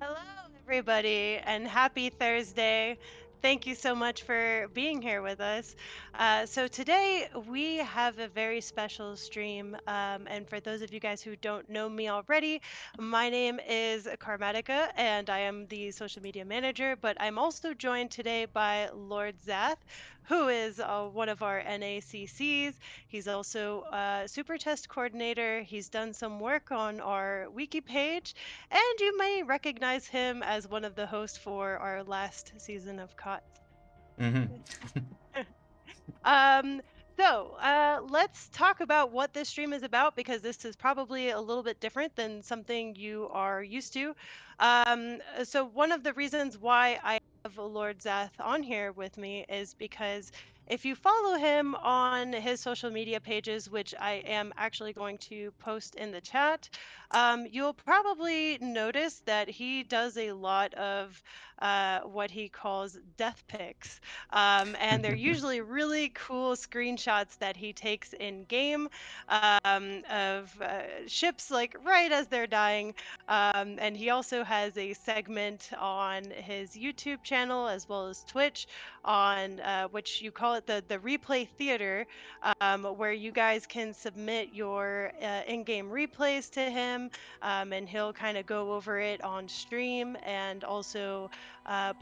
Hello, everybody, and happy Thursday. Thank you so much for being here with us. So, today we have a very special stream. And for those of you guys who don't know me already, my name is Karmat1ka, and I am the social media manager. But I'm also joined today by Lord Zath, who is one of our NACCs. He's also a super test coordinator. He's done some work on our Wiki page, and you may recognize him as one of the hosts for our last season of COTS. hmm Um, let's talk about what this stream is about because this is probably a little bit different than something you are used to. So one of the reasons why I have Lord Zath on here with me is because if you follow him on his social media pages, which I am actually going to post in the chat, you'll probably notice that he does a lot of what he calls death pics, and they're usually really cool screenshots that he takes in game, of ships like right as they're dying. And he also has a segment on his YouTube channel as well as Twitch on which you call it the replay theater, where you guys can submit your in-game replays to him, and he'll kind of go over it on stream and also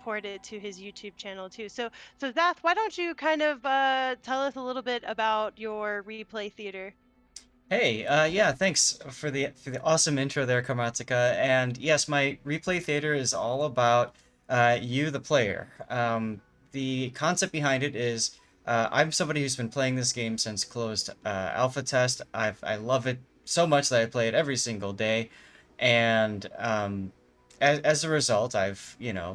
port it to his YouTube channel too. So Zath, why don't you kind of tell us a little bit about your replay theater? Hey, yeah, thanks for the awesome intro there, Karmat1ka. And yes, my replay theater is all about you, the player. The concept behind it is I'm somebody who's been playing this game since closed alpha test. I love it so much that I play it every single day, and as a result, I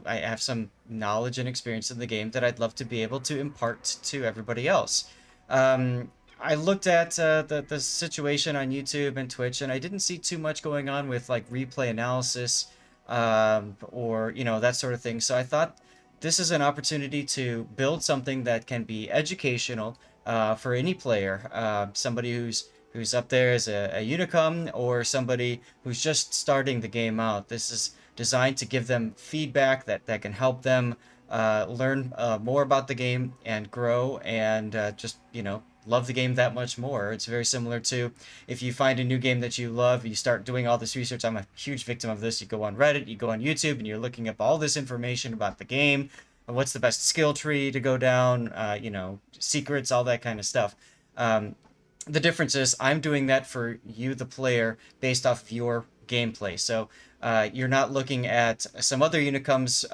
have some knowledge and experience in the game that I'd love to be able to impart to everybody else. Um, I looked at the situation on YouTube and Twitch, and I didn't see too much going on with like replay analysis, or that sort of thing. So I thought this is an opportunity to build something that can be educational for any player, somebody who's up there as a unicum or somebody who's just starting the game out. This is designed to give them feedback that can help them learn more about the game and grow and just love the game that much more. It's very similar to if you find a new game that you love, you start doing all this research. I'm a huge victim of this. You go on Reddit, you go on YouTube, and you're looking up all this information about the game, what's the best skill tree to go down, secrets, all that kind of stuff. Um, the difference is I'm doing that for you, the player, based off of your gameplay. So you're not looking at some other Unicums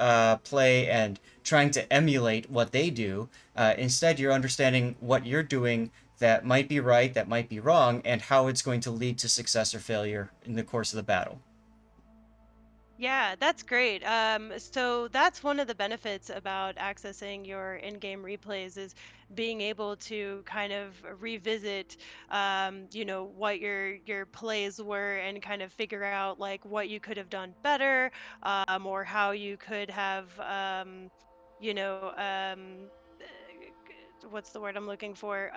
play and trying to emulate what they do. Instead, you're understanding what you're doing that might be right, that might be wrong, and how it's going to lead to success or failure in the course of the battle. Yeah, that's great. So that's one of the benefits about accessing your in-game replays is being able to kind of revisit, what your plays were and kind of figure out like what you could have done better, or how you could have, you know, what's the word I'm looking for?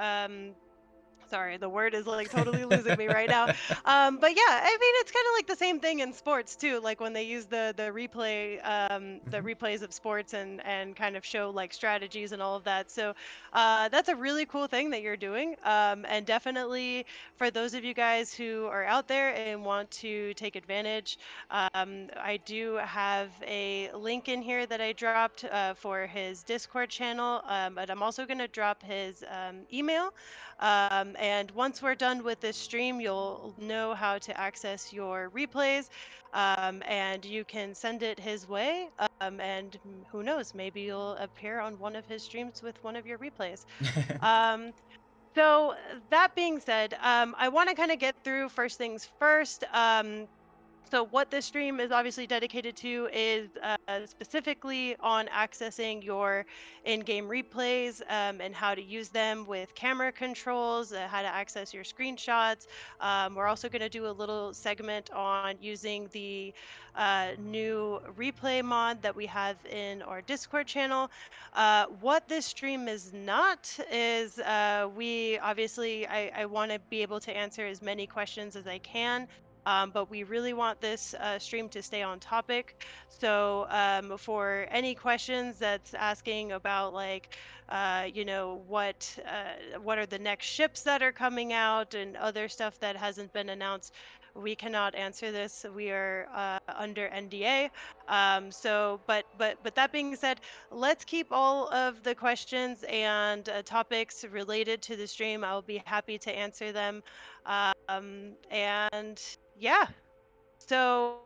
Sorry, the word is like totally losing me right now. But yeah, I mean it's kind of like the same thing in sports too. Like when they use the Mhm. replays of sports and kind of show like strategies and all of that. So that's a really cool thing that you're doing. And definitely for those of you guys who are out there and want to take advantage, I do have a link in here that I dropped for his Discord channel. But I'm also going to drop his email, and once we're done with this stream, you'll know how to access your replays, and you can send it his way. And who knows, maybe you'll appear on one of his streams with one of your replays. Um, that being said, I want to kind of get through first things first. So what this stream is obviously dedicated to is specifically on accessing your in-game replays, and how to use them with camera controls, how to access your screenshots. We're also going to do a little segment on using the new replay mod that we have in our Discord channel. What this stream is not is we obviously I want to be able to answer as many questions as I can, but we really want this stream to stay on topic. So for any questions that's asking about like, what are the next ships that are coming out and other stuff that hasn't been announced, we cannot answer this. We are under NDA. But that being said, let's keep all of the questions and topics related to the stream. I'll be happy to answer them. And yeah, so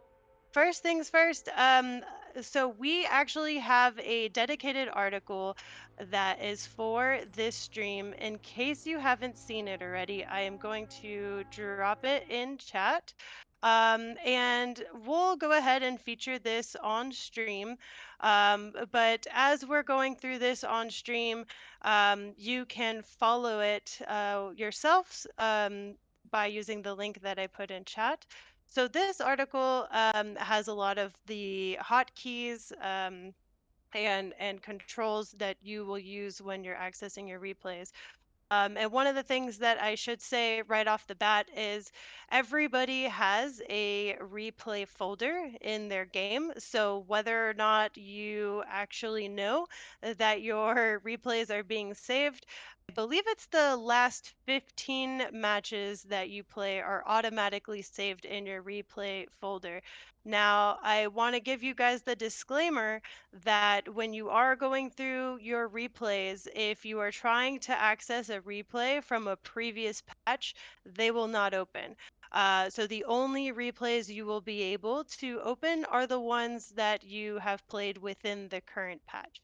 first things first, so we actually have a dedicated article that is for this stream. In case you haven't seen it already, I am going to drop it in chat. And we'll go ahead and feature this on stream. But as we're going through this on stream, you can follow it yourselves by using the link that I put in chat. So this article has a lot of the hotkeys and controls that you will use when you're accessing your replays. And one of the things that I should say right off the bat is everybody has a replay folder in their game. So whether or not you actually know that your replays are being saved, I believe it's the last 15 matches that you play are automatically saved in your replay folder. Now, I want to give you guys the disclaimer that when you are going through your replays, if you are trying to access a replay from a previous patch, they will not open. So the only replays you will be able to open are the ones that you have played within the current patch.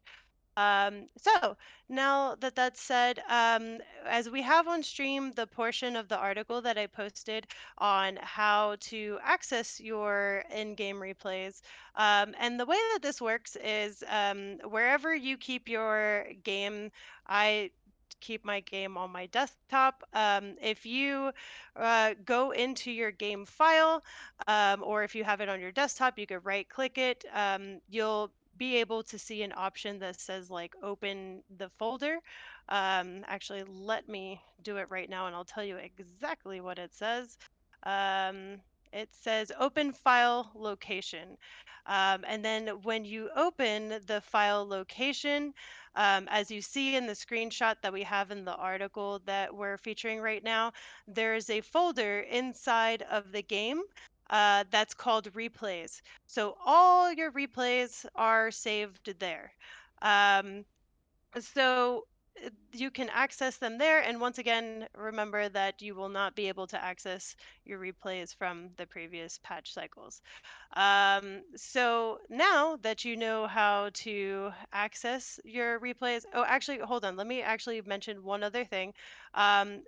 So now that that's said, as we have on stream the portion of the article that I posted on how to access your in-game replays, and the way that this works is wherever you keep your game, I keep my game on my desktop. If you go into your game file, or if you have it on your desktop, you could right click it. You'll be able to see an option that says like open the folder. Actually, let me do it right now and I'll tell you exactly what it says. Um, it says open file location. And then when you open the file location, as you see in the screenshot that we have in the article that we're featuring right now, there is a folder inside of the game that's called replays. So all your replays are saved there. Um, so you can access them there. And once again, remember that you will not be able to access your replays from the previous patch cycles. So now that you know how to access your replays, oh, actually, hold on. Let me actually mention one other thing.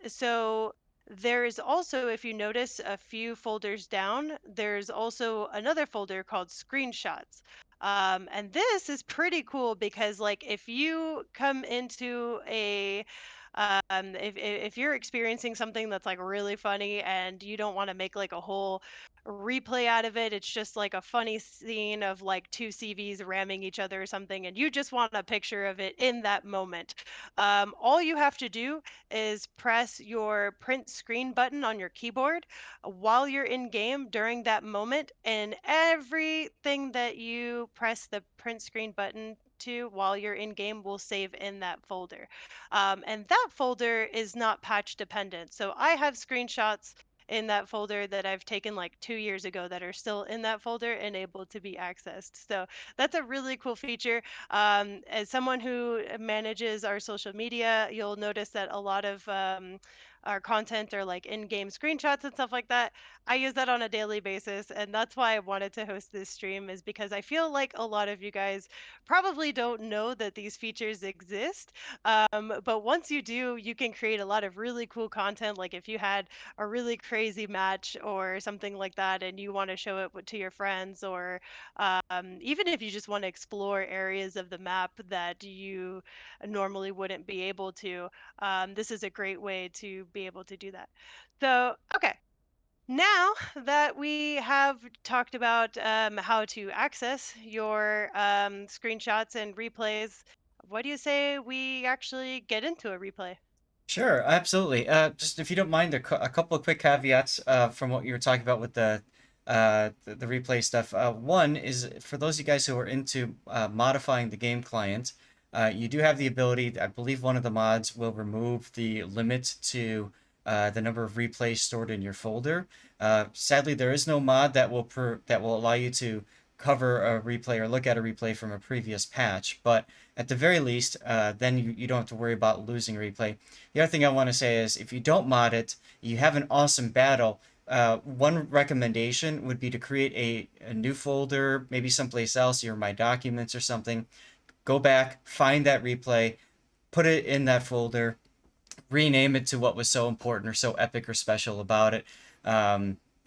So there is also, if you notice a few folders down, there's also another folder called screenshots. And this is pretty cool because like if you come into a if you're experiencing something that's like really funny and you don't want to make like a whole replay out of it, it's just like a funny scene of like two CVs ramming each other or something, and you just want a picture of it in that moment. All you have to do is press your print screen button on your keyboard while you're in game during that moment, and everything that you press the print screen button to while you're in game will save in that folder. And that folder is not patch dependent. So I have screenshots in that folder that I've taken like 2 years ago that are still in that folder and able to be accessed. So that's a really cool feature. As someone who manages our social media, you'll notice that a lot of our content are like in-game screenshots and stuff like that. I use that on a daily basis, and that's why I wanted to host this stream, is because I feel like a lot of you guys probably don't know that these features exist. But once you do, you can create a lot of really cool content. Like if you had a really crazy match or something like that, and you want to show it to your friends, or even if you just want to explore areas of the map that you normally wouldn't be able to, this is a great way to be able to do that. So, okay. Now that we have talked about how to access your screenshots and replays, what do you say we actually get into a replay? Sure, absolutely. Just if you don't mind, a couple of quick caveats from what you were talking about with the replay stuff. One is for those of you guys who are into modifying the game client, you do have the ability. I believe one of the mods will remove the limit to the number of replays stored in your folder. Sadly, there is no mod that will allow you to cover a replay or look at a replay from a previous patch, but at the very least, then you don't have to worry about losing a replay. The other thing I want to say is if you don't mod it, you have an awesome battle. One recommendation would be to create a new folder, maybe someplace else, your My Documents or something. Go back, find that replay, put it in that folder, rename it to what was so important or so epic or special about it.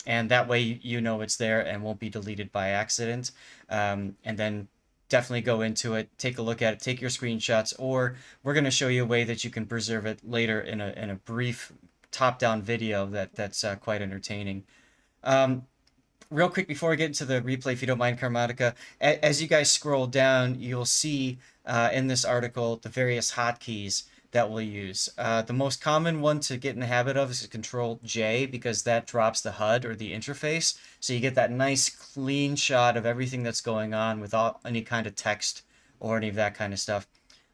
And that way you know it's there and won't be deleted by accident. And then definitely go into it, take a look at it, take your screenshots, or we're going to show you a way that you can preserve it later in a brief top-down video that's quite entertaining. Um, Real quick before we get into the replay, if you don't mind, Karmat1ka, as you guys scroll down, you'll see in this article the various hotkeys that we'll use. The most common one to get in the habit of is Control J because that drops the HUD or the interface. So you get that nice clean shot of everything that's going on without any kind of text or any of that kind of stuff.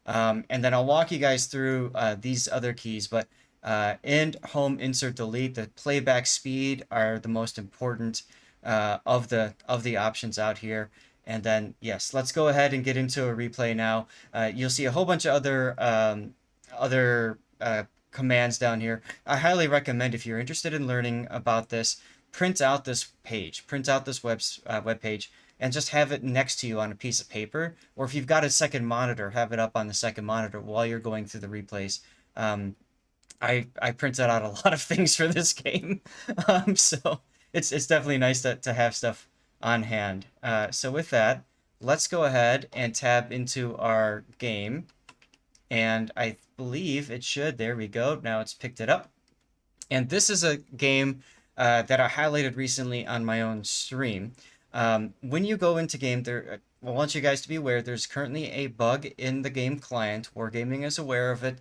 And then I'll walk you guys through these other keys, but end, home, insert, delete, the playback speed are the most important of the options out here. And then, yes, let's go ahead and get into a replay now. You'll see a whole bunch of other commands down here. I highly recommend if you're interested in learning about this, print out this page, print out this web page, and just have it next to you on a piece of paper. Or if you've got a second monitor, have it up on the second monitor while you're going through the replays. I printed out a lot of things for this game, so it's definitely nice to have stuff on hand. So with that, let's go ahead and tab into our game, and I believe it should. There we go. Now it's picked it up, and this is a game that I highlighted recently on my own stream. When you go into game, I want you guys to be aware there's currently a bug in the game client. Wargaming is aware of it.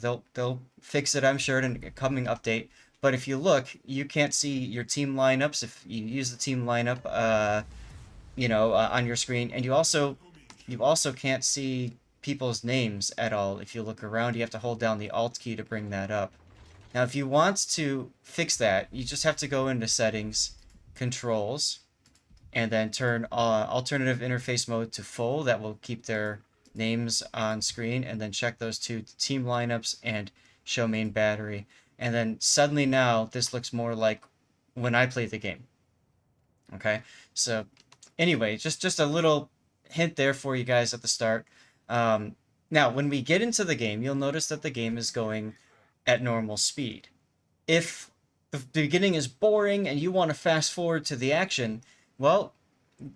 They'll fix it, I'm sure, in a coming update. But if you look, you can't see your team lineups if you use the team lineup, on your screen, and you also can't see people's names at all. If you look around, you have to hold down the Alt key to bring that up. Now, if you want to fix that, you just have to go into Settings, Controls, and then turn Alternative Interface Mode to full. That will keep their names on screen, and then check those two team lineups and show main battery. And then suddenly now this looks more like when I played the game. Okay, so anyway, just a little hint there for you guys at the start. Now, when we get into the game, you'll notice that the game is going at normal speed. If the beginning is boring and you want to fast forward to the action, well,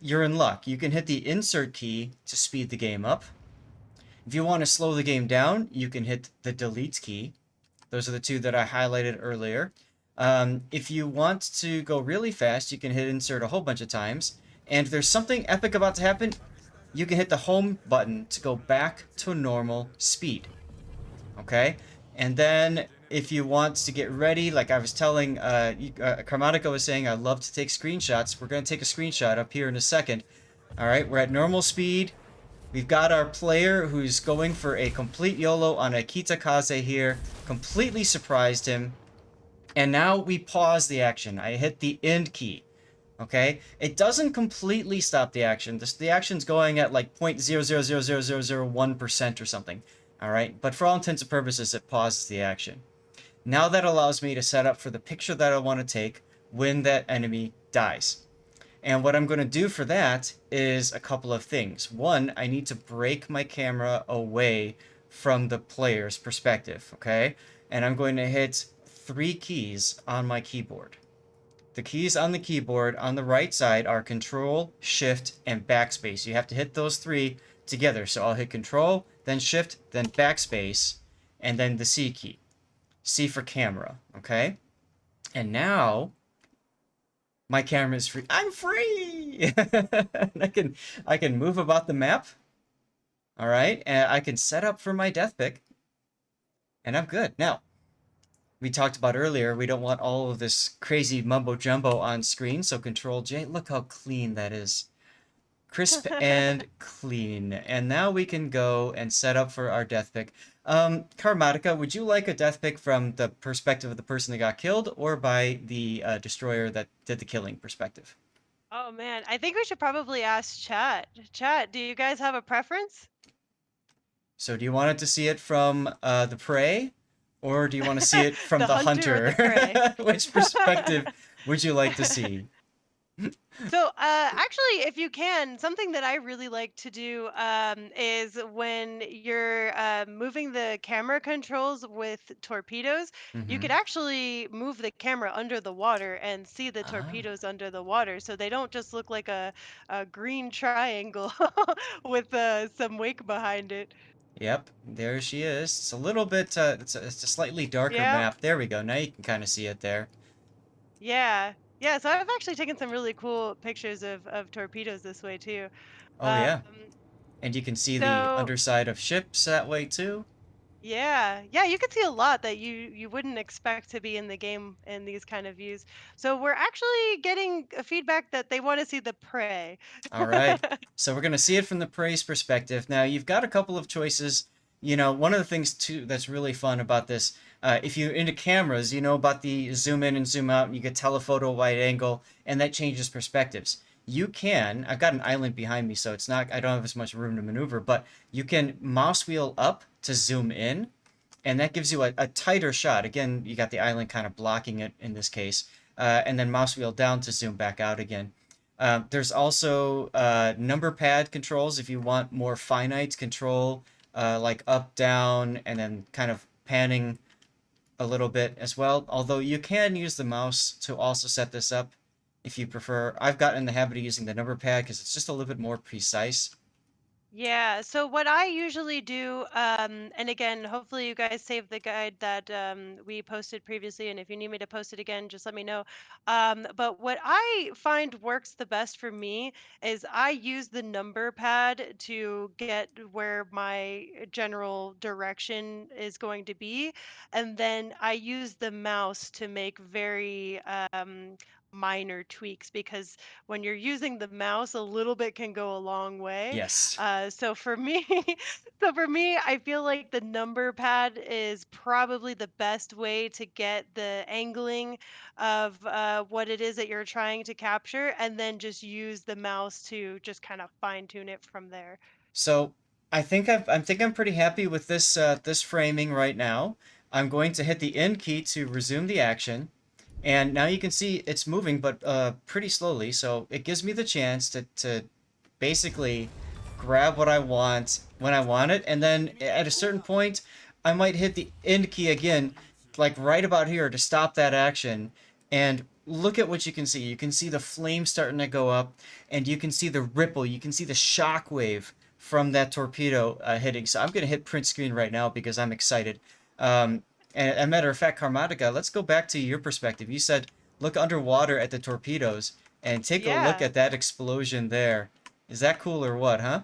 you're in luck. You can hit the insert key to speed the game up. If you want to slow the game down, you can hit the delete key. Those are the two that I highlighted earlier. If you want to go really fast, you can hit insert a whole bunch of times. And if there's something epic about to happen, you can hit the home button to go back to normal speed. Okay? And then if you want to get ready, like I was telling, Karmat1ka was saying I love to take screenshots. We're going to take a screenshot up here in a second. All right, we're at normal speed. We've got our player who's going for a complete YOLO on a Kitakaze here. Completely surprised him. And now we pause the action. I hit the end key. Okay? It doesn't completely stop the action. The action's going at like 0.0000001% or something. Alright? But for all intents and purposes, it pauses the action. Now that allows me to set up for the picture that I want to take when that enemy dies. And what I'm going to do for that is a couple of things. One, I need to break my camera away from the player's perspective, okay? And I'm going to hit 3 keys on my keyboard. The keys on the keyboard on the right side are Control, Shift, and Backspace. You have to hit those 3 together. So I'll hit Control, then Shift, then Backspace, and then the C key. C for camera, okay? And now my camera is free. I'm free! I can move about the map. All right, and I can set up for my death pick. And I'm good. Now, we talked about earlier, we don't want all of this crazy mumbo jumbo on screen, so Control J, look how clean that is. Crisp and clean. And now we can go and set up for our death pick. Karmat1ka, would you like a death pick from the perspective of the person that got killed or by the destroyer that did the killing perspective? Oh man, I think we should probably ask chat. Chat, do you guys have a preference? So do you want it to see it from the prey or do you want to see it from The the hunter or the prey? hunter? Which perspective would you like to see? So, actually, if you can, something that I really like to do is when you're moving the camera controls with torpedoes, you Mm-hmm. could actually move the camera under the water and see the Ah. torpedoes under the water, so they don't just look like a green triangle with some wake behind it. Yep, there she is. It's a little bit, it's a slightly darker Yeah, map. There we go. Now you can kind of see it there. yeah, yeah. So I've actually taken some really cool pictures of torpedoes this way too. Oh, Um, yeah. And you can see the so underside of ships that way too. yeah, yeah, you could see a lot that you wouldn't expect to be in the game in these kind of views. So we're actually getting a feedback that they want to see the prey. All right. So we're going to see it from the praise perspective. Now, you've got a couple of choices. You know, one of the things too that's really fun about this, if you're into cameras, you know about the zoom in and zoom out, and you get telephoto wide angle, and that changes perspectives. You can, I've got an island behind me, so it's not, I don't have as much room to maneuver, but you can mouse wheel up to zoom in, and that gives you a tighter shot. Again, you got the island kind of blocking it in this case, and then mouse wheel down to zoom back out again. There's also number pad controls if you want more finite control, like up, down, and then kind of panning a little bit as well. Although you can use the mouse to also set this up if you prefer. I've gotten in the habit of using the number pad because it's just a little bit more precise. Yeah, so what I usually do, and again, hopefully you guys saved the guide that we posted previously, and if you need me to post it again, just let me know. But what I find works the best for me is I use the number pad to get where my general direction is going to be, and then I use the mouse to make very minor tweaks because when you're using the mouse, a little bit can go a long way. Yes. So for me, so for me, I feel like the number pad is probably the best way to get the angling of what it is that you're trying to capture, and then just use the mouse to just kind of fine tune it from there. So I'm pretty happy with this framing right now. I'm going to hit the end key to resume the action. And now you can see it's moving, but pretty slowly. So it gives me the chance to basically grab what I want when I want it. And then at a certain point, I might hit the end key again, like right about here to stop that action. And look at what you can see. You can see the flame starting to go up, and you can see the ripple. You can see the shock wave from that torpedo hitting. So I'm going to hit print screen right now because I'm excited. And a matter of fact, Karmat1ka, let's go back to your perspective. You said look underwater at the torpedoes and take a look Yeah. at that explosion there. Is that cool or what, huh?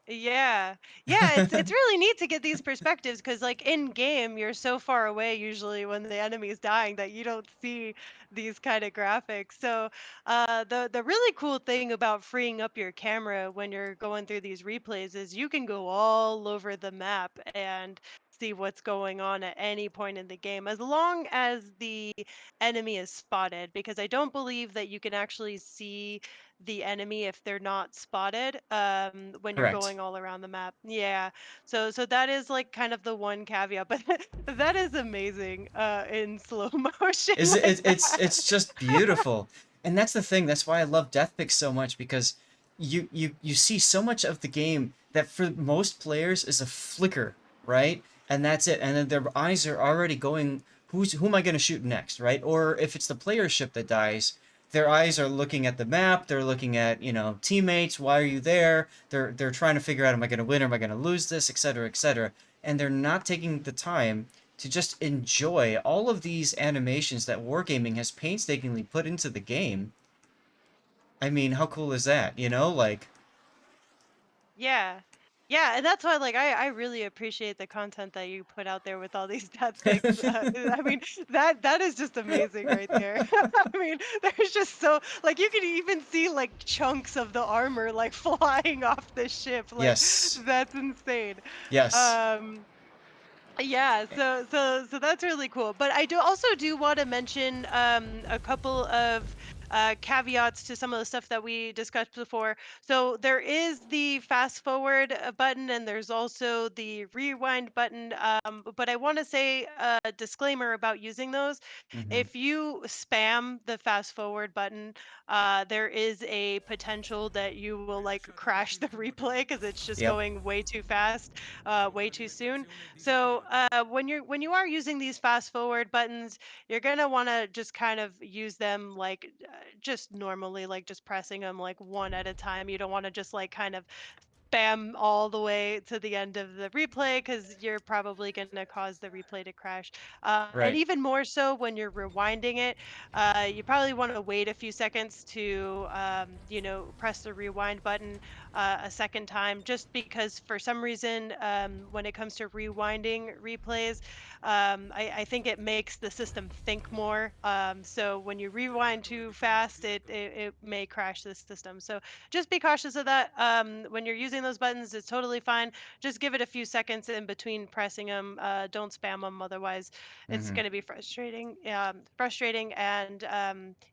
Yeah. Yeah, it's really neat to get these perspectives because like in game you're so far away usually when the enemy is dying that you don't see these kind of graphics. So the really cool thing about freeing up your camera when you're going through these replays is you can go all over the map and see what's going on at any point in the game as long as the enemy is spotted because I don't believe that you can actually see the enemy if they're not spotted when you're Correct. going all around the map. Yeah. So that is like kind of the one caveat, but that is amazing in slow motion Is it, like that. it's just beautiful. And that's the thing. That's why I love Death Picks so much because you see so much of the game that for most players is a flicker, right? And that's it. And then their eyes are already going, who am I going to shoot next, right? Or if it's the player ship that dies, their eyes are looking at the map, they're looking at, you know, teammates, why are you there? They're trying to figure out am I going to win or am I going to lose this, etc., etc. And they're not taking the time to just enjoy all of these animations that Wargaming has painstakingly put into the game. I mean, how cool is that? You know, like Yeah. Yeah, and that's why, like, I really appreciate the content that you put out there with all these death pics. I mean, that is just amazing right there. I mean, there's just so like you can even see like chunks of the armor like flying off the ship. Like Yes. that's insane. Yes. Um, yeah, so that's really cool. But I do also do want to mention a couple of caveats to some of the stuff that we discussed before. So there is the fast forward button, and there's also the rewind button. But I want to say a disclaimer about using those. Hmm. If you spam the fast forward button, there is a potential that you will like crash the replay because it's just Yep. going way too fast, way too soon. So when you are using these fast forward buttons, you're gonna want to just kind of use them like just normally, like just pressing them like one at a time. You don't want to just like kind of spam all the way to the end of the replay because you're probably going to cause the replay to crash. And Right. even more so when you're rewinding it, you probably want to wait a few seconds to, press the rewind button a second time, just because for some reason, when it comes to rewinding replays, I think it makes the system think more. So when you rewind too fast, it may crash the system. So just be cautious of that. When you're using those buttons, it's totally fine. Just give it a few seconds in between pressing them. Don't spam them, otherwise, it's Hmm. going to be frustrating. Frustrating, and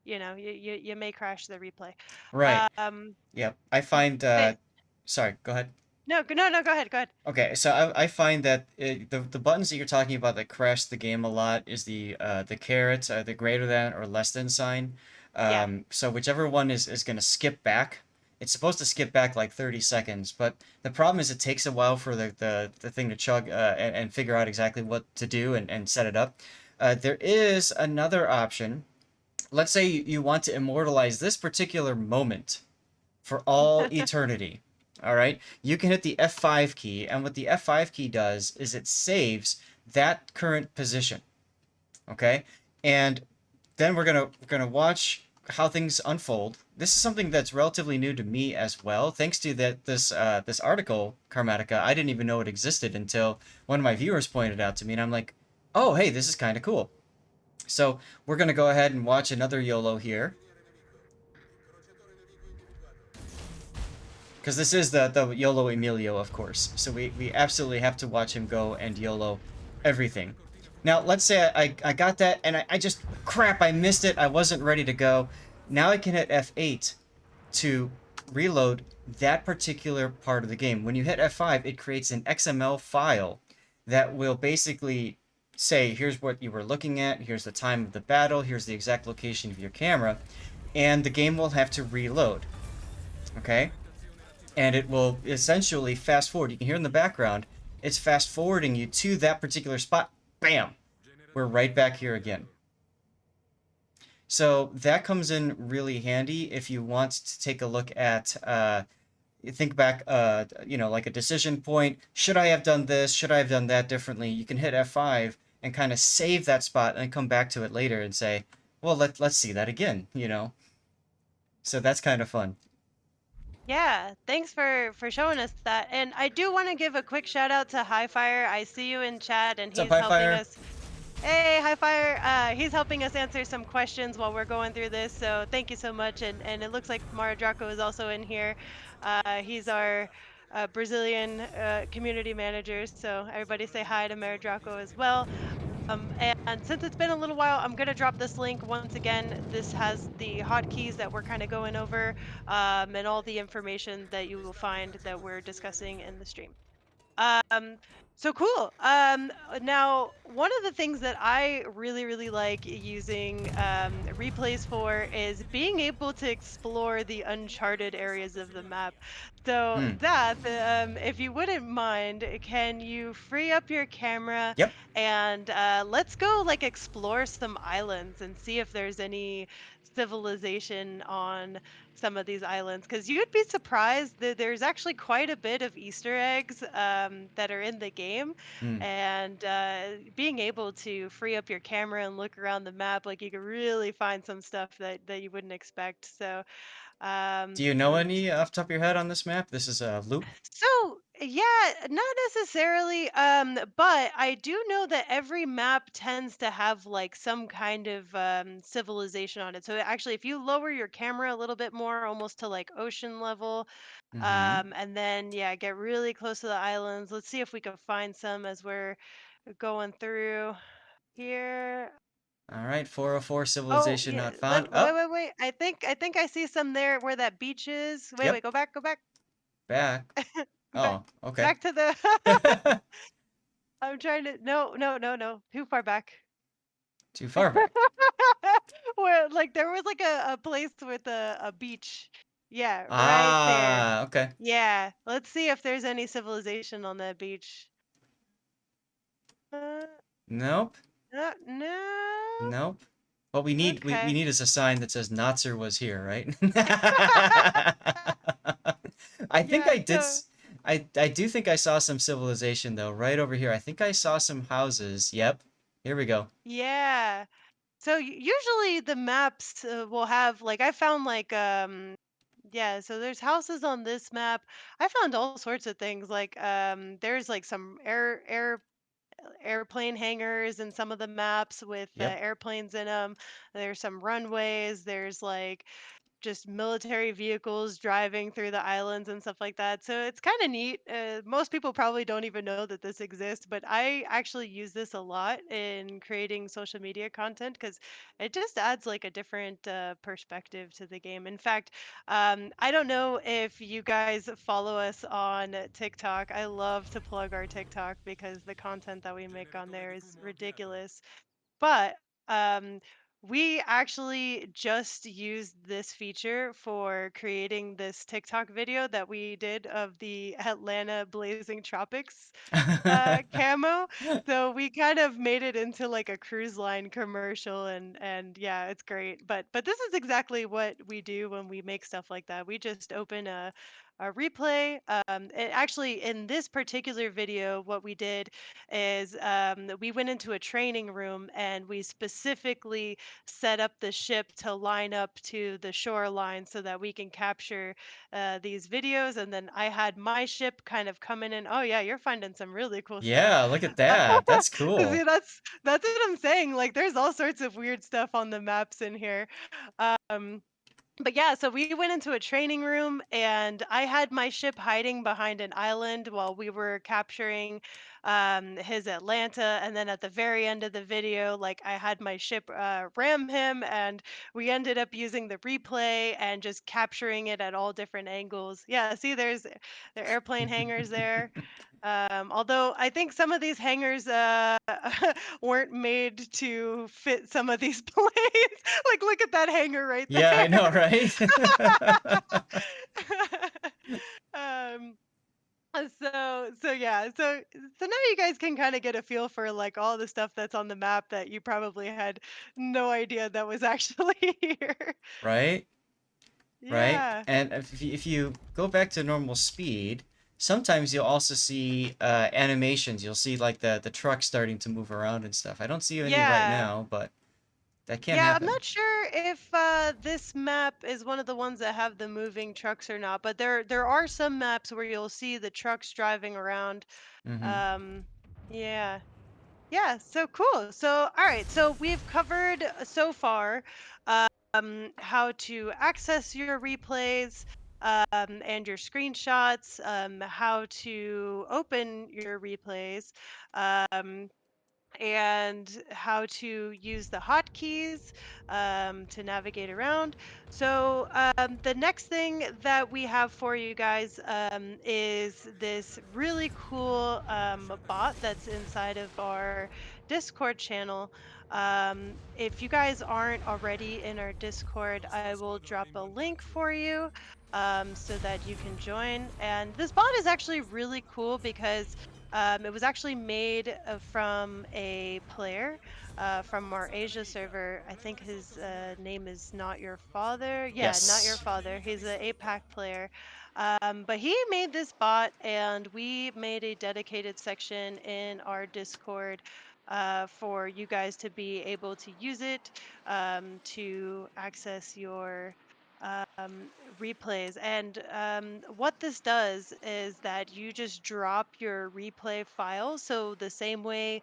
you may crash the replay. Right. Um, Yep. I find. but Sorry. Go ahead. no, no, no. Go ahead. Go ahead. Okay, so I find that the buttons that you're talking about that crash the game a lot is the caret, the greater than or less than sign. Yeah. So whichever one is going to skip back. It's supposed to skip back like 30 seconds, but the problem is it takes a while for the thing to chug and figure out exactly what to do and set it up. There is another option. Let's say you want to immortalize this particular moment for all eternity. All right, you can hit the F5 key, and what the F5 key does is it saves that current position. Okay, and then we're gonna watch how things unfold. This is something that's relatively new to me as well, thanks to this article, Karmat1ka. I didn't even know it existed until one of my viewers pointed it out to me, and I'm like, oh hey, this is kind of cool. So we're gonna go ahead and watch another YOLO here. Because this is the YOLO Emilio, of course. So we absolutely have to watch him go and YOLO everything. Now, let's say I got that, and I just, crap, I missed it. I wasn't ready to go. Now I can hit F8 to reload that particular part of the game. When you hit F5, it creates an XML file that will basically say, here's what you were looking at, here's the time of the battle, here's the exact location of your camera, and the game will have to reload. Okay? And it will essentially fast forward. You can hear in the background, it's fast forwarding you to that particular spot. Bam! We're right back here again. So that comes in really handy if you want to take a look at, think back, like a decision point. Should I have done this? Should I have done that differently? You can hit F5 and kind of save that spot and come back to it later and say, well, let's see that again. So that's kind of fun. Yeah, thanks for showing us that. And I do want to give a quick shout out to Highfire. I see you in chat, and What's up, he's High helping Fire? us. Hey, Highfire. He's helping us answer some questions while we're going through this. So thank you so much. And it looks like Mara Draco is also in here. He's our Brazilian community manager. So everybody say hi to Mara Draco as well. And since it's been a little while, I'm going to drop this link once again. This has the hotkeys that we're kind of going over, and all the information that you will find that we're discussing in the stream. Um, so cool. Now, one of the things that I really, really like using replays for is being able to explore the uncharted areas of the map. So, Hmm. Zath, if you wouldn't mind, can you free up your camera Yep. and let's go like explore some islands and see if there's any civilization on some of these islands, because you'd be surprised that there's actually quite a bit of Easter eggs that are in the game, Hmm. and being able to free up your camera and look around the map, like you could really find some stuff that you wouldn't expect. So, Do you know let's any off the top of your head on this map? This is loot. so Yeah, not necessarily. But I do know that every map tends to have like some kind of civilization on it. So actually, if you lower your camera a little bit more, almost to like ocean level, Mm-hmm. and then yeah, get really close to the islands. Let's see if we can find some as we're going through here. All right, 404 Oh civilization yeah, not found. wait, Oh, wait, wait. I think I see some there where that beach is. Wait, yep, wait, go back, go back, back. back, Oh, okay. back to the. I'm trying to. No, no, no, no. Too far back. Too far back. Where like there was like a place with a beach. Yeah, right there. Ah, okay. Yeah. Let's see if there's any civilization on that beach. Uh, Nope. no. Nope. What we Okay. need is a sign that says Natser was here, right? I think Yeah. I did So I do think I saw some civilization though, right over here. I think I saw some houses. Yep. Here we go. yeah. So usually the maps will have like I found like yeah, so there's houses on this map. I found all sorts of things like there's like some airplane hangars in some of the maps with Yep. airplanes in them. There's some runways. There's like just military vehicles driving through the islands and stuff like that. So it's kind of neat. Most people probably don't even know that this exists, but I actually use this a lot in creating social media content because it just adds like a different perspective to the game. In fact, I don't know if you guys follow us on TikTok. I love to plug our TikTok because the content that we make on there is ridiculous. But um, we actually just used this feature for creating this TikTok video that we did of the Atlanta Blazing Tropics camo. So we kind of made it into like a cruise line commercial, and yeah, it's great. But this is exactly what we do when we make stuff like that. We just open a replay. And actually, in this particular video, what we did is we went into a training room and we specifically set up the ship to line up to the shoreline so that we can capture these videos. And then I had my ship kind of coming in. Oh yeah, you're finding some really cool stuff. Yeah, look at that. That's cool. See, that's what I'm saying. Like, there's all sorts of weird stuff on the maps in here. Um, but yeah, so we went into a training room and I had my ship hiding behind an island while we were capturing his Atlanta. And then at the very end of the video, like I had my ship ram him, and we ended up using the replay and just capturing it at all different angles. Yeah, see, there's the airplane hangars there. Although I think some of these hangars weren't made to fit some of these planes. Like, look at that hangar right Yeah, I know, there. right? um, so yeah, so now you guys can kind of get a feel for like all the stuff that's on the map that you probably had no idea that was actually here. Right? Right? Yeah. And if you go back to normal speed, sometimes you'll also see animations. You'll see like the truck starting to move around and stuff. I don't see any right Yeah. now, but that can Yeah, I'm happen. not sure if this map is one of the ones that have the moving trucks or not, but there are some maps where you'll see the trucks driving around. Mm-hmm. Um, yeah. Yeah, so cool. So, all right, so we've covered so far how to access your replays and your screenshots, how to open your replays. Um, and how to use the hotkeys to navigate around. So, the next thing that we have for you guys is this really cool bot that's inside of our Discord channel. If you guys aren't already in our Discord, I will drop a link for you so that you can join. And this bot is actually really cool because it was actually made from a player from our Asia server. I think his name is Not Your Father. Yeah, Not Your Yes. Father. He's an APAC player. But he made this bot, and we made a dedicated section in our Discord for you guys to be able to use it to access your um, replays. And what this does is that you just drop your replay file. So, the same way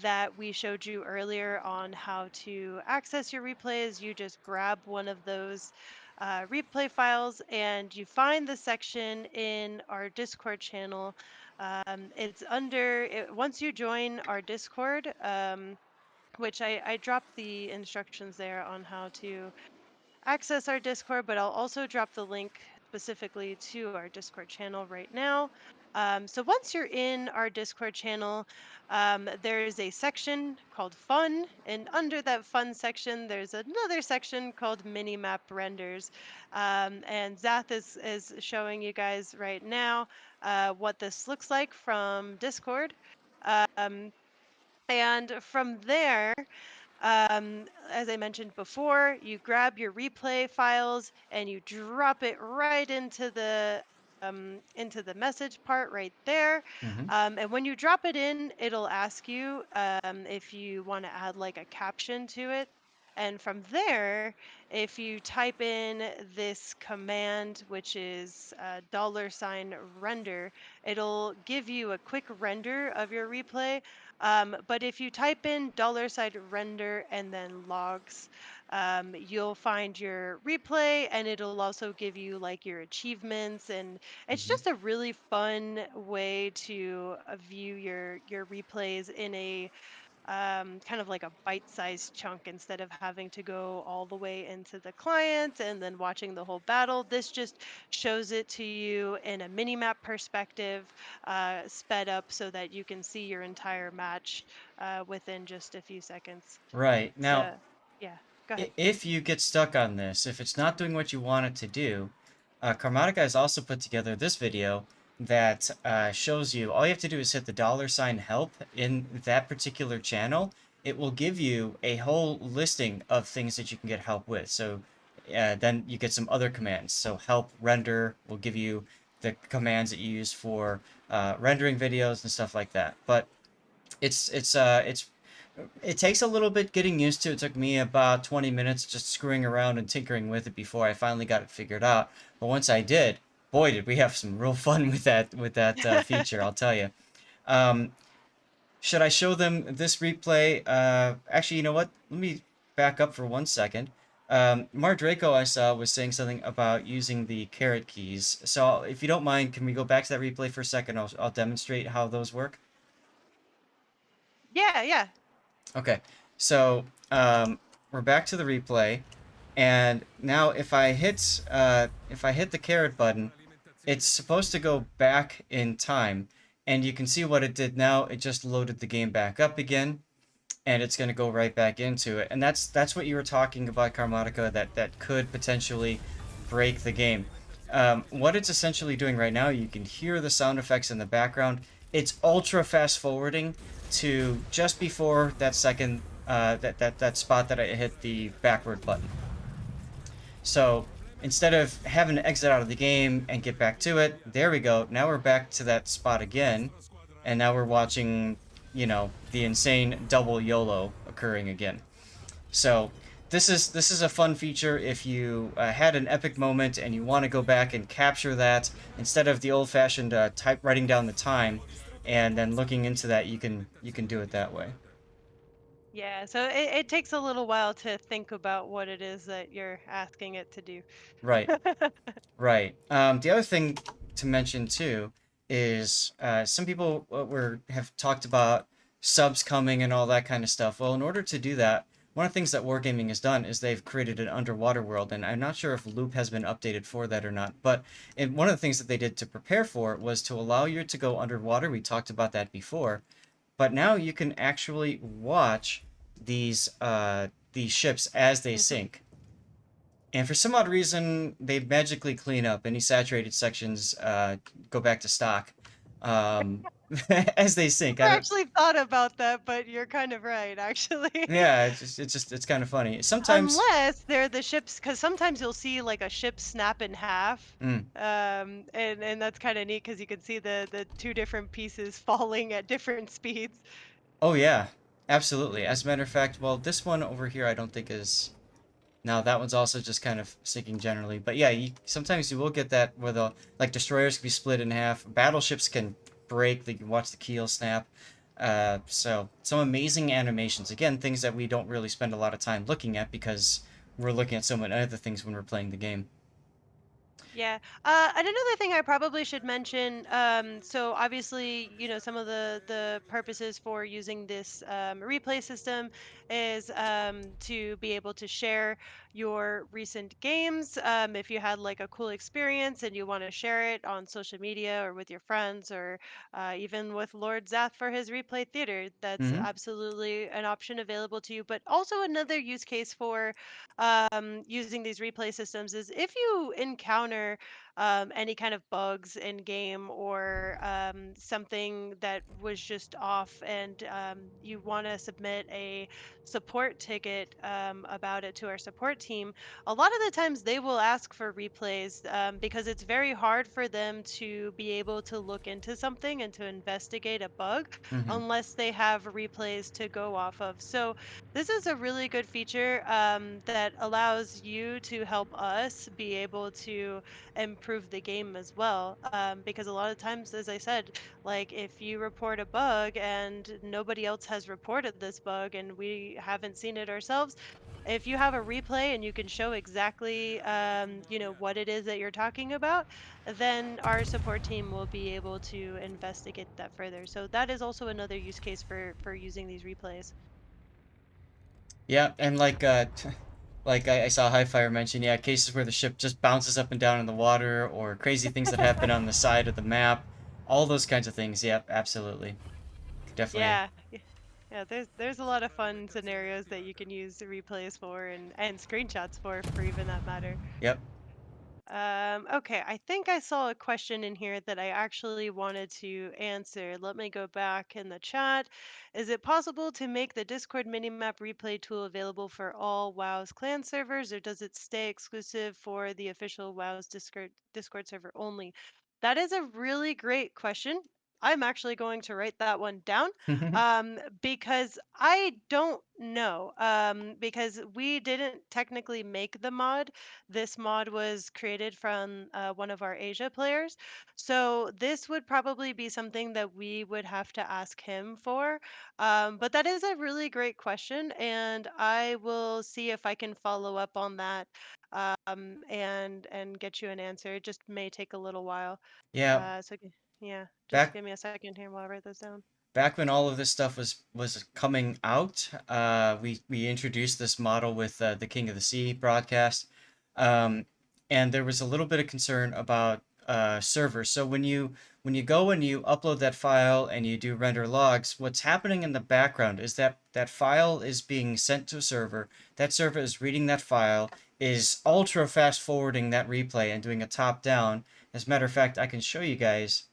that we showed you earlier on how to access your replays, you just grab one of those replay files and you find the section in our Discord channel. It's under, once you join our Discord, which I dropped the instructions there on how to access our Discord, but I'll also drop the link specifically to our Discord channel right now. So once you're in our Discord channel, there's a section called Fun, and under that Fun section, there's another section called Mini Map Renders. And Zath is showing you guys right now what this looks like from Discord. Um, and from there, as I mentioned before, you grab your replay files and you drop it right into the message part right there. Hmm. And when you drop it in, it'll ask you if you want to add like a caption to it. And from there, if you type in this command, which is $ render, it'll give you a quick render of your replay. But if you type in $render and then logs, you'll find your replay and it'll also give you like your achievements. And it's Hmm. just a really fun way to view your replays in a kind of like a bite-sized chunk instead of having to go all the way into the client and then watching the whole battle. This just shows it to you in a mini map perspective, sped up so that you can see your entire match within just a few seconds. Right. Now, So, yeah, go ahead. if you get stuck on this, if it's not doing what you want it to do, Karmat1ka has also put together this video that shows you all you have to do is hit the $help in that particular channel. It will give you a whole listing of things that you can get help with. So then you get some other commands. So help render will give you the commands that you use for rendering videos and stuff like that. But it's it takes a little bit getting used to. It took me about 20 minutes just screwing around and tinkering with it before I finally got it figured out. But once I did, boy, did we have some real fun with that feature, I'll tell you. Um, should I show them this replay? Actually, you know what? Let me back up for 1 second. Draco I saw was saying something about using the caret keys. So if you don't mind, can we go back to that replay for a second? I'll demonstrate how those work. Yeah, yeah. Okay, so we're back to the replay, and now if I hit the caret button, it's supposed to go back in time, and you can see what it did now. It just loaded the game back up again, and it's going to go right back into it. And that's what you were talking about, Karmat1ka, that could potentially break the game. What it's essentially doing right now, you can hear the sound effects in the background. It's ultra fast forwarding to just before that second that spot that I hit the backward button. So instead of having to exit out of the game and get back to it, there we go. Now we're back to that spot again, and now we're watching, the insane double YOLO occurring again. So this is a fun feature if you had an epic moment and you want to go back and capture that instead of the old-fashioned type writing down the time and then looking into that. You can do it that way. Yeah, so it takes a little while to think about what it is that you're asking it to do. Right. Right. The other thing to mention too is some people have talked about subs coming and all that kind of stuff. Well, in order to do that, one of the things that Wargaming has done is they've created an underwater world, and I'm not sure if Loop has been updated for that or not. But one of the things that they did to prepare for it was to allow you to go underwater. We talked about that before, but now you can actually watch these ships as they Mhm. sink. And for some odd reason, they magically clean up any saturated sections, go back to stock, um, as they sink. I Never don't. actually thought about that, but you're kind of right, actually. Yeah, it's kind of funny. Sometimes, Unless they're the ships, because sometimes you'll see like a ship snap in half. mm, And that's kind of neat because you can see the two different pieces falling at different speeds. oh yeah, absolutely. As a matter of fact, well, this one over here, I don't think is. Now that one's also just kind of sinking generally, but yeah, sometimes you will get that where the like destroyers can be split in half, battleships can break, you can watch the keel snap. So some amazing animations. Again, things that we don't really spend a lot of time looking at because we're looking at so many other things when we're playing the game. Yeah. And another thing I probably should mention, so obviously, some of the purposes for using this replay system is to be able to share your recent games. If you had like a cool experience and you want to share it on social media or with your friends or even with Lord Zath for his replay theater, that's Mm-hmm. absolutely an option available to you. But also another use case for using these replay systems is if you encounter any kind of bugs in game or something that was just off and you want to submit a support ticket about it to our support team, a lot of the times they will ask for replays because it's very hard for them to be able to look into something and to investigate a bug Mm-hmm. unless they have replays to go off of. So this is a really good feature that allows you to help us be able to improve the game as well. Because a lot of times, as I said, like if you report a bug and nobody else has reported this bug and we haven't seen it ourselves, if you have a replay and you can show exactly, what it is that you're talking about, then our support team will be able to investigate that further. So that is also another use case for using these replays. Yeah, and like I saw Highfire mention, yeah, cases where the ship just bounces up and down in the water, or crazy things that happen on the side of the map, all those kinds of things. Yep, absolutely, definitely. Yeah. Yeah, there's a lot of fun scenarios that you can use the replays for and screenshots for even that matter. Yep. Okay, I think I saw a question in here that I actually wanted to answer. Let me go back in the chat. Is it possible to make the Discord minimap replay tool available for all WoW's clan servers, or does it stay exclusive for the official WoW's Discord server only? That is a really great question. I'm actually going to write that one down because I don't know. Because we didn't technically make the mod. This mod was created from one of our Asia players. So this would probably be something that we would have to ask him for. But that is a really great question, and I will see if I can follow up on that and get you an answer. It just may take a little while. Yeah, Yeah, just back give me a second here while I write this down. back when all of this stuff was coming out, we introduced this model with the King of the Sea broadcast, um, and there was a little bit of concern about servers. So when you go and you upload that file and you do render logs, what's happening in the background is that that file is being sent to a server. That server is reading that file, is ultra fast forwarding that replay and doing a top down. As a matter of fact, I can show you guys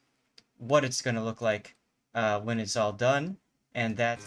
what it's going to look like when it's all done, and that's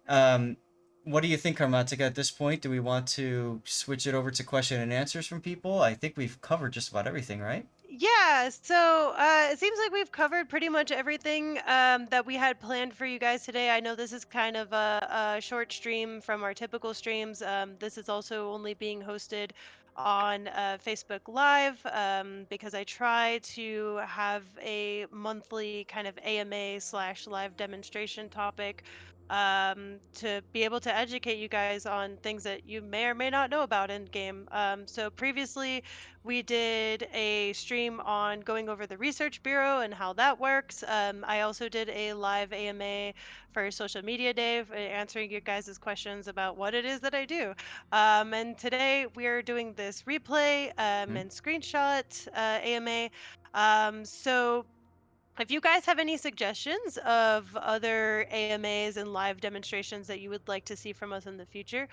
Um, what do you think, Karmat1ka, at this point? Do we want to switch it over to question and answers from people? I think we've covered just about everything, right? Yeah, so it seems like we've covered pretty much everything that we had planned for you guys today. I know this is kind of a short stream from our typical streams. This is also only being hosted on Facebook Live because I try to have a monthly kind of AMA slash live demonstration topic to be able to educate you guys on things that you may or may not know about in game. So previously, we did a stream on going over the Research Bureau and how that works. I also did a live AMA for Social Media Day, answering your guys' questions about what it is that I do. And today we're doing this replay Mhm. and screenshot AMA. So if you guys have any suggestions of other AMAs and live demonstrations that you would like to see from us in the future,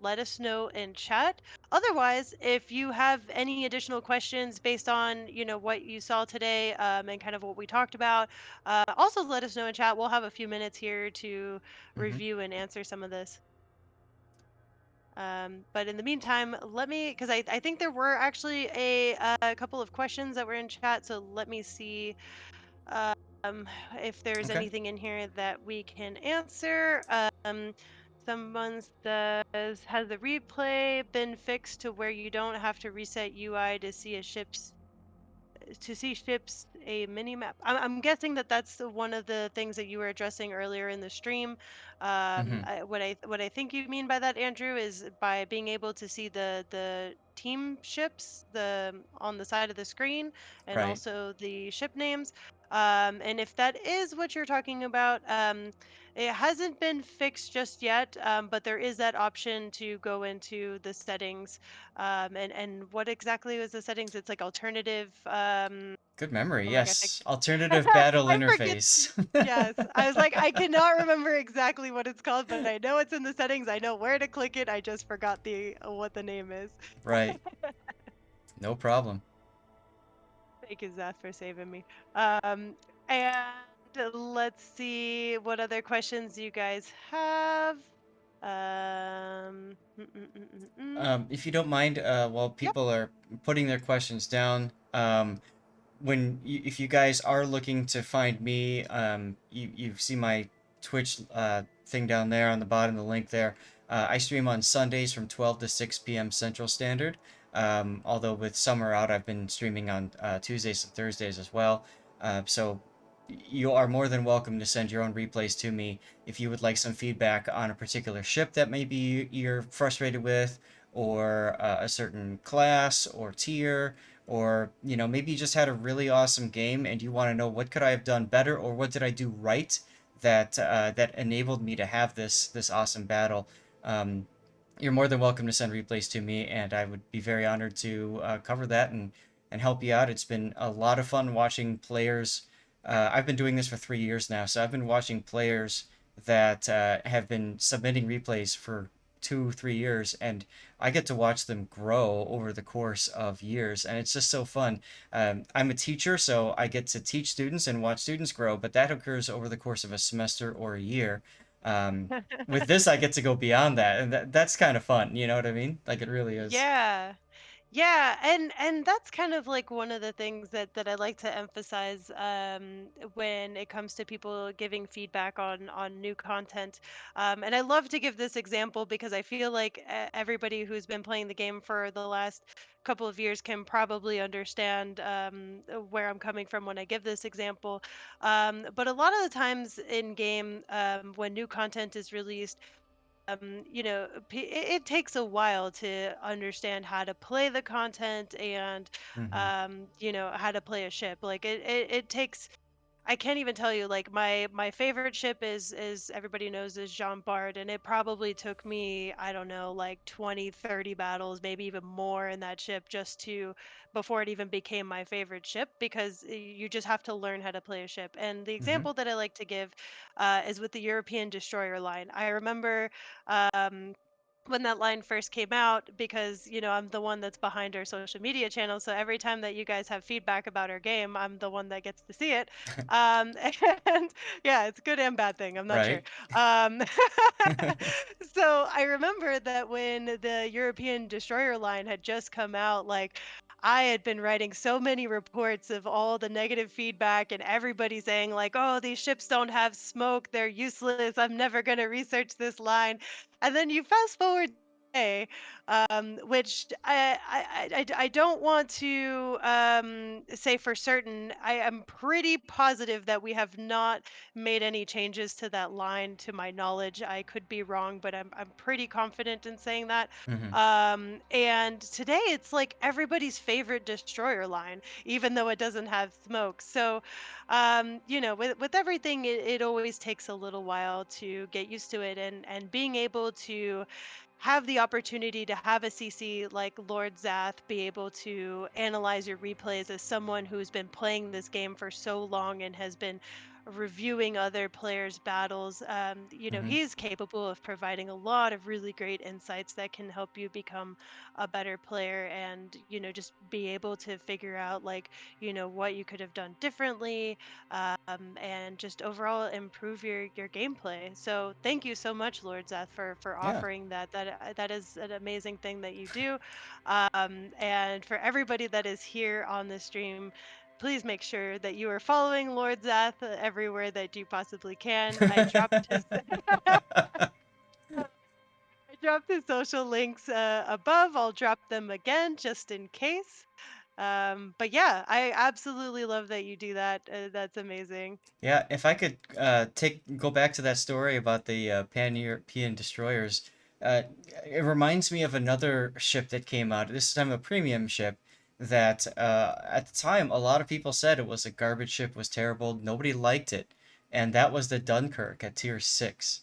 let us know in chat. Otherwise, if you have any additional questions based on what you saw today and kind of what we talked about, also let us know in chat. We'll have a few minutes here to Mhm. review and answer some of this. But in the meantime, let me, because I think there were actually a couple of questions that were in chat. So let me see um, if there's Okay. anything in here that we can answer. Someone says, has the replay been fixed to where you don't have to reset UI to see ships a mini map? I'm guessing that that's one of the things that you were addressing earlier in the stream. Hmm. What I think you mean by that, Andrew, is by being able to see the team ships on the side of the screen and Right. also the ship names. And if that is what you're talking about, it hasn't been fixed just yet, but there is that option to go into the settings and what exactly was the settings? It's like alternative. Good memory. Oh my gosh, Yes. Alternative battle I forget. interface. Yes, I was like, I cannot remember exactly what it's called, but I know it's in the settings. I know where to click it. I just forgot the what the name is. Right. No problem. Thank you, Zath, for saving me. And let's see what other questions you guys have. If you don't mind, while Yep. people are putting their questions down, if you guys are looking to find me, you see my Twitch thing down there on the bottom, the link there. I stream on Sundays from 12 to 6 p.m. Central Standard. Although with summer out, I've been streaming on Tuesdays and Thursdays as well. So you are more than welcome to send your own replays to me if you would like some feedback on a particular ship that maybe you're frustrated with, or a certain class or tier, or maybe you just had a really awesome game and you want to know what could I have done better, or what did I do right that enabled me to have this awesome battle. um, you're more than welcome to send replays to me, and I would be very honored to cover that and help you out. It's been a lot of fun watching players. I've been doing this for 3 years now, so I've been watching players that have been submitting replays for 2, 3 years, and I get to watch them grow over the course of years, and it's just so fun. I'm a teacher, so I get to teach students and watch students grow, but that occurs over the course of a semester or a year. Um, with this, I get to go beyond that, and that's kind of fun. You know what I mean? Like, it really is. Yeah. Yeah, and that's kind of like one of the things that I like to emphasize when it comes to people giving feedback on new content. And I love to give this example because I feel like everybody who's been playing the game for the last couple of years can probably understand where I'm coming from when I give this example. But a lot of the times in game, when new content is released, it takes a while to understand how to play the content and Hmm. how to play a ship. Like it takes. I can't even tell you. Like my favorite ship is everybody knows is Jean Bart, and it probably took me, I don't know, like 20, 30 battles, maybe even more in that ship just to before it even became my favorite ship, because you just have to learn how to play a ship. And the Hmm. example that I like to give is with the European destroyer line. I remember. Um, when that line first came out, because I'm the one that's behind our social media channel, so every time that you guys have feedback about our game, I'm the one that gets to see it. um and yeah, it's a good and bad thing, I'm not sure. Right? um so I remember that when the European destroyer line had just come out, like, I had been writing so many reports of all the negative feedback and everybody saying like, "Oh, these ships don't have smoke, they're useless, I'm never going to research this line." And then you fast forward today, which I don't want to say for certain. I am pretty positive that we have not made any changes to that line, to my knowledge. I could be wrong, but I'm pretty confident in saying that. Hmm. And today it's like everybody's favorite destroyer line, even though it doesn't have smoke. So, with everything, it always takes a little while to get used to it, and being able to have the opportunity to have a CC like Lord Zath be able to analyze your replays as someone who's been playing this game for so long and has been reviewing other players' battles. Hmm. He's capable of providing a lot of really great insights that can help you become a better player, and, just be able to figure out, like, what you could have done differently, and just overall improve your gameplay. So thank you so much, Lord Zeth, for Yeah. offering that. That is an amazing thing that you do. And for everybody that is here on the stream, please make sure that you are following Lord Zeth everywhere that you possibly can. I dropped his I dropped his social links above. I'll drop them again just in case. But yeah, I absolutely love that you do that. That's amazing. Yeah, if I could go back to that story about the Pan-European destroyers, uh, it reminds me of another ship that came out. This time a premium ship that at the time a lot of people said it was a garbage ship, was terrible, nobody liked it, and that was the Dunkirk at tier 6.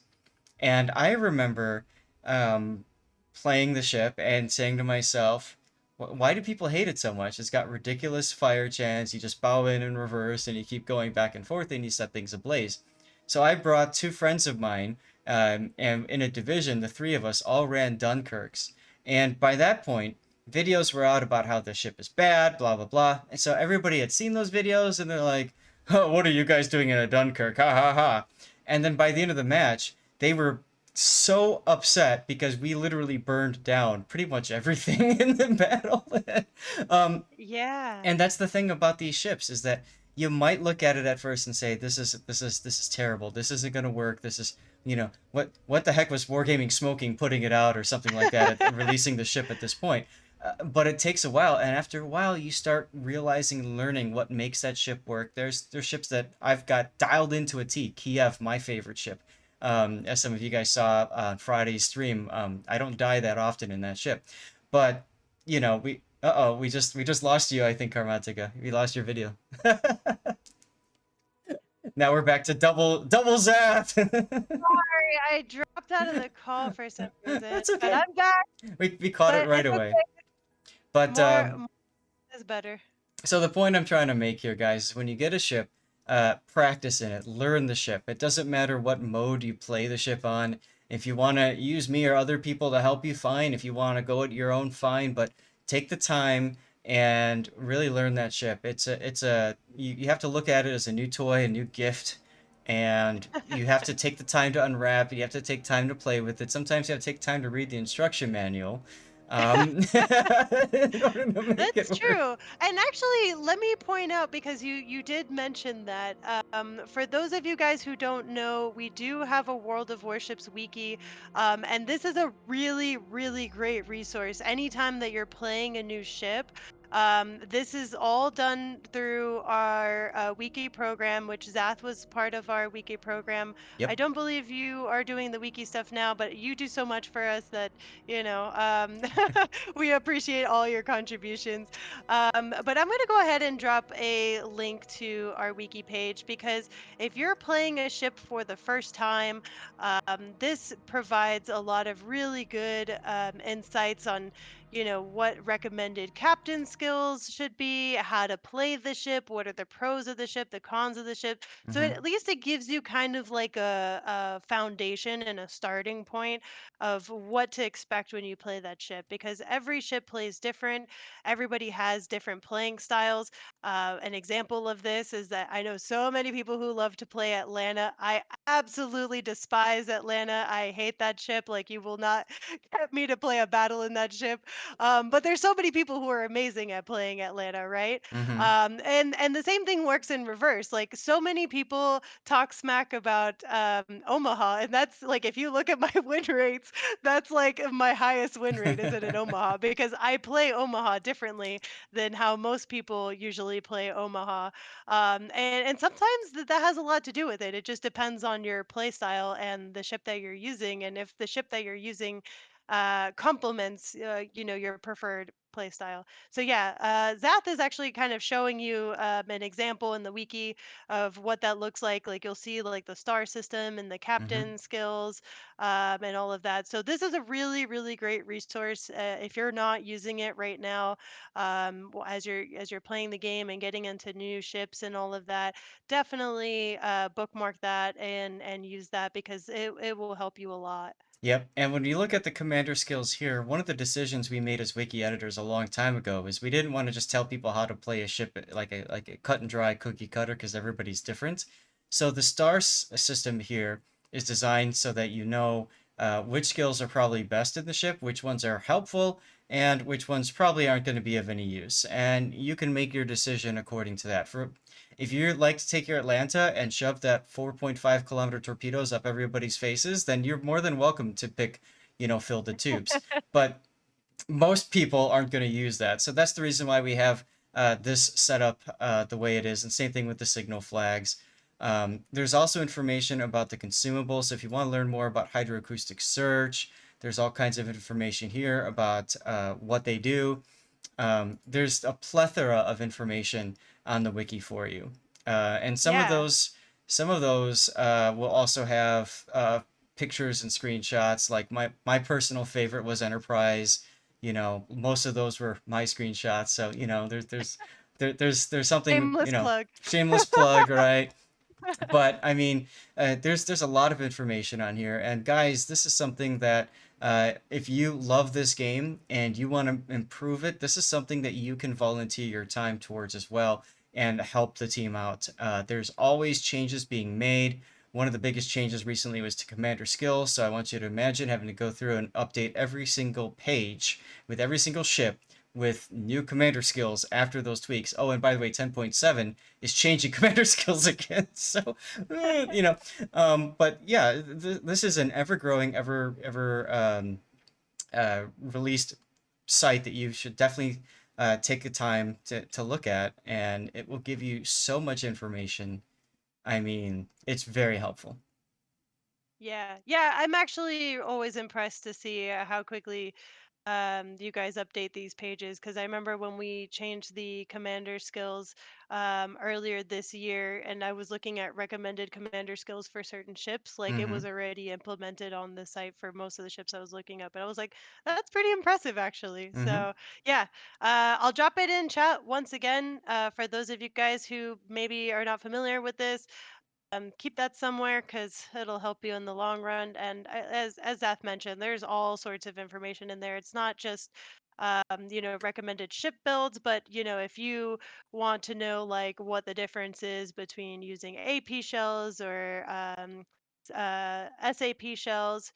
And I remember um, playing the ship and saying to myself, Why do people hate it so much? It's got ridiculous fire chance. You just bow in and reverse, and you keep going back and forth, and you set things ablaze." So I brought two friends of mine, and in a division, the three of us all ran Dunkirks. And by that point, videos were out about how the ship is bad, blah, blah, blah. And so everybody had seen those videos, and they're like, "Oh, what are you guys doing in a Dunkirk? Ha ha ha." And then by the end of the match, they were so upset because we literally burned down pretty much everything in the battle. um, Yeah. and that's the thing about these ships, is that you might look at it at first and say, this is terrible. This isn't going to work. This is, what the heck was Wargaming smoking putting it out or something like that, releasing the ship at this point. But it takes a while, and after a while, you start realizing, learning what makes that ship work. There's ships that I've got dialed into a T. Kiev, my favorite ship. As some of you guys saw on Friday's stream, I don't die that often in that ship, but we just lost you. I think, Karmat1ka, we lost your video. Now we're back to double Zath. Sorry, I dropped out of the call for some reason, That's but okay. I'm back. We caught it But right it's away. okay. But More is better. so the point I'm trying to make here, guys, is when you get a ship, practice in it, learn the ship. It doesn't matter what mode you play the ship on. If you want to use me or other people to help you, fine. If you want to go at your own, fine. But take the time and really learn that ship. You have to look at it as a new toy, a new gift, and you have to take the time to unwrap it. You have to take time to play with it. Sometimes you have to take time to read the instruction manual, in order to make it That's work. true. And actually, let me point out, because you did mention that, for those of you guys who don't know, we do have a World of Warships wiki, and this is a really, really great resource. Anytime that you're playing a new ship, this is all done through our wiki program, which Zath was part of our wiki program. I Yep. don't believe you are doing the wiki stuff now, but you do so much for us that, we appreciate all your contributions. But I'm going to go ahead and drop a link to our wiki page, because if you're playing a ship for the first time, this provides a lot of really good insights on, what recommended captain skills should be, how to play the ship, what are the pros of the ship, the cons of the ship. So Mm-hmm. at least it gives you kind of like a foundation and a starting point of what to expect when you play that ship, because every ship plays different. Everybody has different playing styles. An example of this is that I know so many people who love to play Atlanta. I absolutely despise Atlanta. I hate that ship. Like, you will not get me to play a battle in that ship. But there's so many people who are amazing at playing Atlanta, right? Mm-hmm. And the same thing works in reverse. Like, so many people talk smack about Omaha, and that's like, if you look at my win rates, that's like my highest win rate is in Omaha, because I play Omaha differently than how most people usually play Omaha. And sometimes that has a lot to do with it. It just depends on your play style and the ship that you're using, and if the ship that you're using complements your preferred play style. So yeah, Zath is actually kind of showing you an example in the wiki of what that looks like. Like, you'll see like the star system and the Mm-hmm. captain skills, and all of that. So this is a really, really great resource if you're not using it right now, as you're playing the game and getting into new ships and all of that. Definitely bookmark that and use that, because it will help you a lot. Yep, and when you look at the commander skills here, one of the decisions we made as wiki editors a long time ago is we didn't want to just tell people how to play a ship like a cut and dry cookie cutter because everybody's different. So the system here is designed so that you know which skills are probably best in the ship, which ones are helpful, and which ones probably aren't going to be of any use. And you can make your decision according to that. For if you like to take your Atlanta and shove that 4.5 kilometer torpedoes up everybody's faces, then you're more than welcome to pick, fill the tubes. But most people aren't going to use that. So that's the reason why we have this set up the way it is. And same thing with the signal flags. There's also information about the consumables. So if you want to learn more about hydroacoustic search, there's all kinds of information here about what they do. There's a plethora of information on the wiki for you, and some of Yeah. those will also have pictures and screenshots. Like my personal favorite was Enterprise. Most of those were my screenshots. So there's something, Shameless plug. shameless plug, right? But I mean, there's a lot of information on here, and guys, this is something that if you love this game and you want to improve it, this is something that you can volunteer your time towards as well and help the team out. There's always changes being made. One of the biggest changes recently was to commander skills, so I want you to imagine having to go through and update every single page with every single ship with new commander skills after those tweaks. Oh, and by the way, 10.7 is changing commander skills again. So, but yeah, this is an ever growing, ever released site that you should definitely take the time to look at, and it will give you so much information. I mean, it's very helpful. Yeah, yeah, I'm actually always impressed to see how quickly you guys update these pages, because I remember when we changed the commander skills earlier this year, and I was looking at recommended commander skills for certain ships. Like, it Mm-hmm. was already implemented on the site for most of the ships I was looking at, but I was like, that's pretty impressive, actually. Mm-hmm. So yeah, I'll drop it in chat once again for those of you guys who maybe are not familiar with this. Keep that somewhere, because it'll help you in the long run. And as Zath mentioned, there's all sorts of information in there. It's not just recommended ship builds, but if you want to know like what the difference is between using AP shells or SAP shells,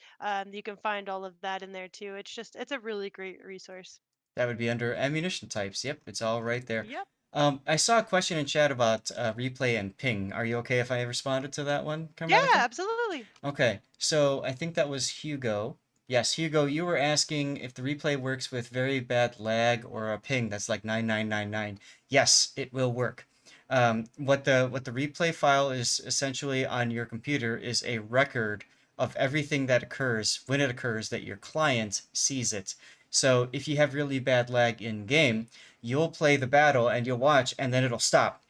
you can find all of that in there too. It's a really great resource. That would be under ammunition types. Yep, it's all right there. Yep. I saw a question in chat about replay and ping. Are you okay if I responded to that one, Yeah, Karmat1ka? absolutely. Okay, so I think that was Hugo. Yes, Hugo, you were asking if the replay works with very bad lag or a ping that's like 9999. Yes, it will work. What the replay file is essentially on your computer is a record of everything that occurs when it occurs that your client sees it. So if you have really bad lag in game, you'll play the battle and you'll watch and then it'll stop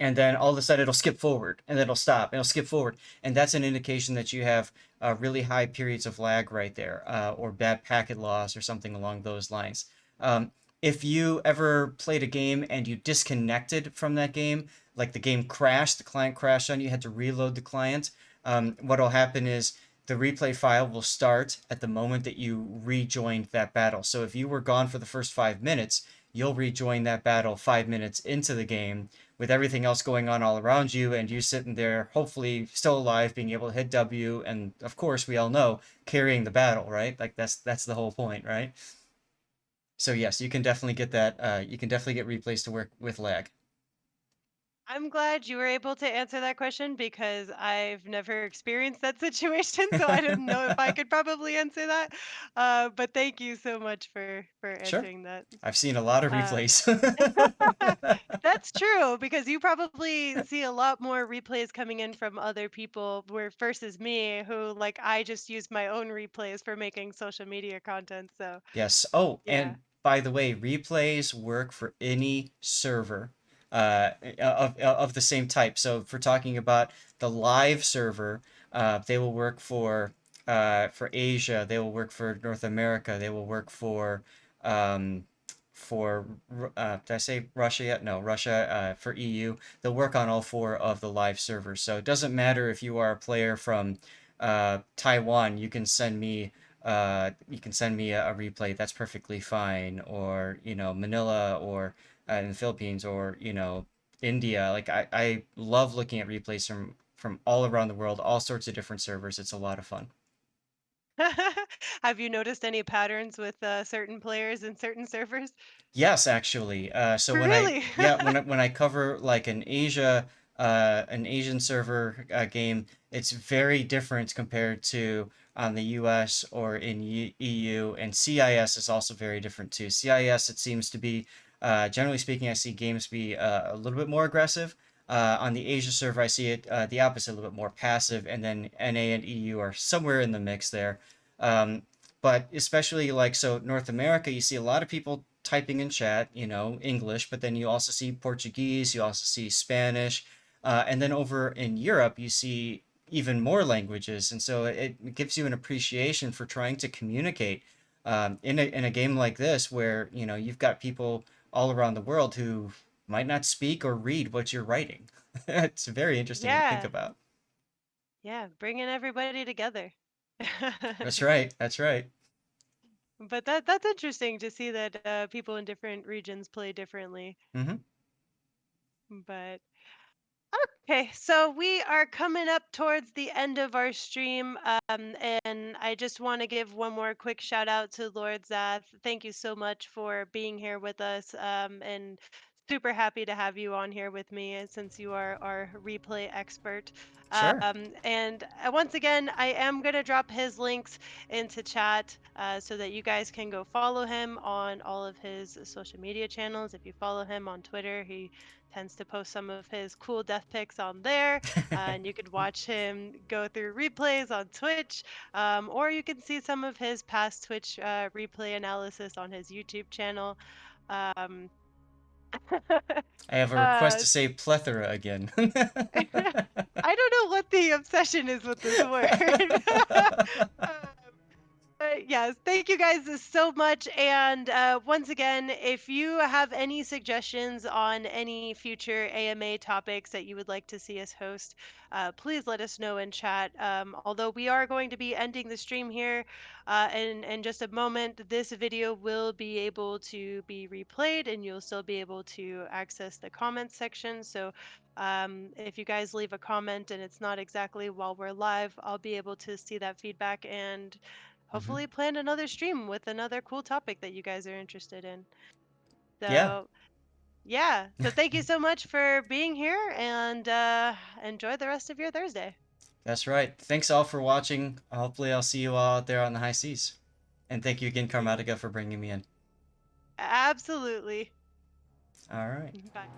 and then all of a sudden it'll skip forward and then it'll stop and it'll skip forward, and that's an indication that you have really high periods of lag right there, or bad packet loss or something along those lines. um, if you ever played a game and you disconnected from that game, like the game crashed, the client crashed on you, had to reload the client, what'll happen is the replay file will start at the moment that you rejoined that battle. So if you were gone for the first 5 minutes, you'll rejoin that battle 5 minutes into the game with everything else going on all around you, and you sitting there, hopefully still alive, being able to hit W, and of course, we all know, carrying the battle, right? Like that's the whole point, right? So yes, you can definitely get that. You can definitely get replays to work with lag. I'm glad you were able to answer that question because I've never experienced that situation, so I didn't know if I could probably answer that. But thank you so much for Sure, answering that. I've seen a lot of Uh, replays. that's true because you probably see a lot more replays coming in from other people where versus me who like I just use my own replays for making social media content. So, Yes. Oh, yeah. and by the way, replays work for any server of the same type. So if we're talking about the live server, they will work for Asia. They will work for North America. They will work um, did I say Russia yet? No, Russia, for EU. They'll work on all four of the live servers. So it doesn't matter if you are a player from Taiwan. You can send me a replay. That's perfectly fine. Or Manila, or in the Philippines, or India. Like I love looking at replays from all around the world, all sorts of different servers. It's a lot of fun. Have you noticed any patterns with certain players in certain servers? Yes, actually. So Really? when I cover like an Asian server game, it's very different compared to on the US or in EU, and CIS is also very different too. CIS, it seems to be, generally speaking, I see games be a little bit more aggressive. On the Asia server, I see it the opposite, a little bit more passive, and then NA and EU are somewhere in the mix there. Um, but especially like so North America, you see a lot of people typing in chat, English, but then you also see Portuguese, you also see Spanish, and then over in Europe, you see even more languages, and so it gives you an appreciation for trying to communicate in a game like this, where you've got people all around the world who might not speak or read what you're writing. It's very interesting to think Yeah. about. Yeah, bringing everybody together. That's right. That's right. But that's interesting to see that people in different regions play differently. Hmm. But okay, so we are coming up towards the end of our stream, and I just want to give one more quick shout out to Lord Zath. Thank you so much for being here with us, and super happy to have you on here with me since you are our replay expert. Sure. And once again, I am going to drop his links into chat so that you guys can go follow him on all of his social media channels. If you follow him on Twitter, he tends to post some of his cool death pics on there, and you could watch him go through replays on Twitch, or you can see some of his past Twitch replay analysis on his YouTube channel. Um, I have a request uh, to say plethora again. I don't know what the obsession is with this word. Yes, thank you guys so much. And once again, if you have any suggestions on any future AMA topics that you would like to see us host, please let us know in chat. Although we are going to be ending the stream here in just a moment, this video will be able to be replayed and you'll still be able to access the comments section. So if you guys leave a comment and it's not exactly while we're live, I'll be able to see that feedback and Hmm. hopefully plan another stream with another cool topic that you guys are interested in. Yeah, So, yeah. So thank you so much for being here and enjoy the rest of your Thursday. that's right. Thanks all for watching. Hopefully, I'll see you all out there on the high seas. And thank you again, Y- Karmat1ka, for bringing me in. Absolutely. All right. Bye.